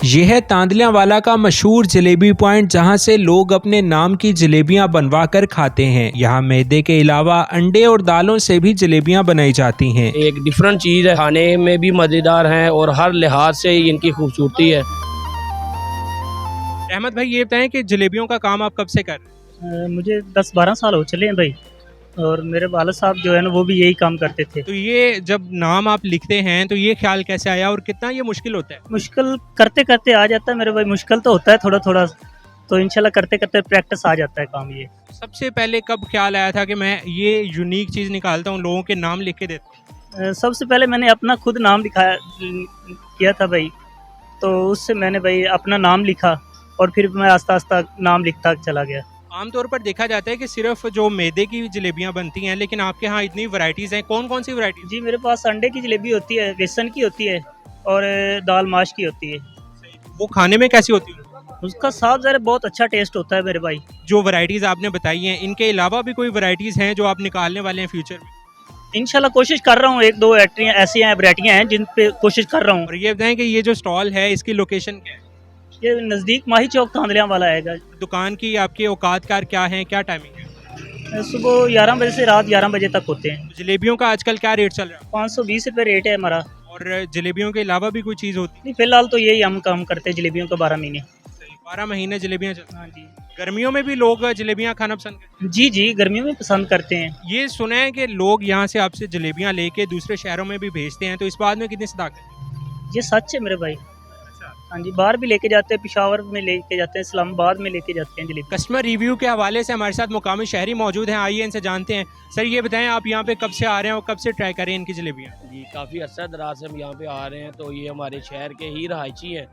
यह है तांदलियांवाला का मशहूर जलेबी पॉइंट, जहां से लोग अपने नाम की जलेबियां बनवा कर खाते हैं। यहाँ मैदे के अलावा अंडे और दालों से भी जलेबियां बनाई जाती हैं। एक डिफरेंट चीज़ है, खाने में भी मज़ेदार हैं और हर लिहाज से इनकी खूबसूरती है। अहमद भाई, ये बताएं कि जलेबियों का काम आप कब से कर रहे हैं? मुझे 10-12 साल हो चले हैं भाई। और मेरे वालिद साहब जो है ना वो भी यही काम करते थे। तो ये जब नाम आप लिखते हैं तो ये ख्याल कैसे आया और कितना ये मुश्किल होता है? मुश्किल करते करते आ जाता है मेरे भाई, मुश्किल तो होता है थोड़ा थोड़ा, तो इंशाल्लाह करते करते प्रैक्टिस आ जाता है काम ये। सबसे पहले कब ख्याल आया था कि मैं ये यूनिक चीज़ निकालता हूँ, लोगों के नाम लिख के देता हूँ? सबसे पहले मैंने अपना खुद नाम लिखाया किया था भाई, तो उससे मैंने भाई अपना नाम लिखा और फिर मैं आस्ता आस्ता नाम लिखता चला गया। आमतौर पर देखा जाता है कि सिर्फ जो मैदे की जलेबियां बनती हैं, लेकिन आपके यहाँ इतनी वैरायटीज़ हैं। कौन कौन सी वैरायटी? जी मेरे पास अंडे की जलेबी होती है, बेसन की होती है और दाल माश की होती है। वो खाने में कैसी होती है? उसका साफ ज़रा बहुत अच्छा टेस्ट होता है मेरे भाई। जो वैरायटीज़ आपने बताई हैं, इनके अलावा भी कोई वैरायटीज़ हैं जो आप निकालने वाले हैं फ्यूचर में? इंशाल्लाह कोशिश कर रहा हूँ, 1-2 ऐसी वैरायटियाँ हैं जिन पे कोशिश कर रहा हूँ। और ये बताएं कि ये जो स्टॉल है इसकी लोकेशन क्या है? ये नज़दीक माही चौक तांदलियांवाला आएगा। दुकान की आपके औकात कार क्या है, क्या टाइमिंग है? सुबह 11 बजे से रात 11 बजे तक होते हैं। जलेबियों का आजकल क्या रेट चल रहा है? 520 रुपये रेट है हमारा। और जलेबियों के अलावा भी कोई चीज़ होती नहीं, फिलहाल तो यही हम काम करते हैं जलेबियों का 12 महीने। है? 12 महीने जलेबियाँ चल। हाँ जी। गर्मियों में भी लोग जलेबियाँ खाना पसंद करते जी जी, गर्मियों में पसंद करते हैं। हैं। ये सुना है कि लोग यहाँ से आपसे जलेबियाँ लेके दूसरे शहरों में भी भेजते हैं, तो इस बात में कितनी सदाकत है? ये सच है मेरे भाई। हाँ जी, बाहर भी लेके जाते हैं, पेशावर में लेके जाते हैं, इस्लामाबाद में लेके जाते हैं जलेबी। कस्टमर रिव्यू के हवाले से हमारे साथ मुकामी शहरी मौजूद हैं, आइए इनसे जानते हैं। सर ये बताएं, आप यहाँ पे कब से आ रहे हैं और कब से ट्राई करें इनकी जलेबियाँ? जी काफ़ी अर्सा दराज से हम यहाँ पे आ रहे हैं, तो ये हमारे शहर के ही रहायशी हैं।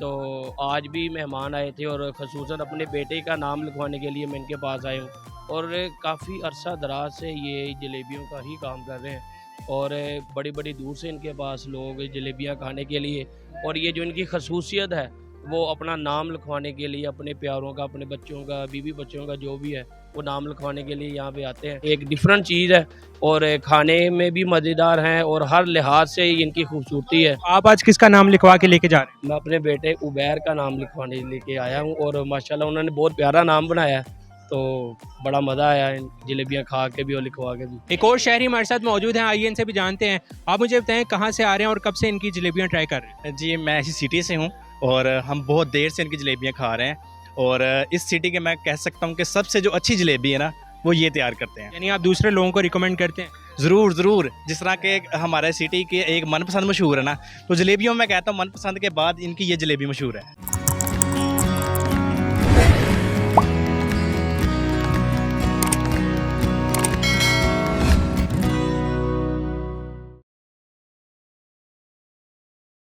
तो आज भी मेहमान आए थे और ख़ुसूसन अपने बेटे का नाम लिखवाने के लिए मैं इनके पास आया हूँ। और काफ़ी अरसा दराज से ये जलेबियों का ही काम कर रहे हैं और बड़ी बड़ी दूर से इनके पास लोग जलेबियाँ खाने के लिए, और ये जो इनकी खसूसियत है वो अपना नाम लिखवाने के लिए, अपने प्यारों का, अपने बच्चों का, बीवी बच्चों का जो भी है वो नाम लिखवाने के लिए यहाँ पे आते हैं। एक डिफरेंट चीज़ है और खाने में भी मज़ेदार हैं और हर लिहाज से इनकी खूबसूरती है। आप आज किसका नाम लिखवा के लेके जा रहे हैं? मैं अपने बेटे उबैर का नाम लिखवाने लेके आया हूँ और माशाल्लाह उन्होंने बहुत प्यारा नाम बनाया है, तो बड़ा मज़ा आया इन जलेबियाँ खा के भी और लिखवा के भी। एक और शहरी हमारे साथ मौजूद हैं, आइए इनसे भी जानते हैं। आप मुझे बताएं कहाँ से आ रहे हैं और कब से इनकी जलेबियाँ ट्राई कर रहे हैं? जी मैं इसी सिटी से हूँ और हम बहुत देर से इनकी जलेबियाँ खा रहे हैं और इस सिटी के मैं कह सकता हूँ कि सबसे जो अच्छी जलेबी है ना वो ये तैयार करते हैं। यानी आप दूसरे लोगों को रिकमेंड करते हैं? ज़रूर ज़रूर, जिस तरह के हमारे सिटी के एक मनपसंद मशहूर है ना, तो जलेबियों में कहता हूँ मनपसंद के बाद इनकी ये जलेबी मशहूर है।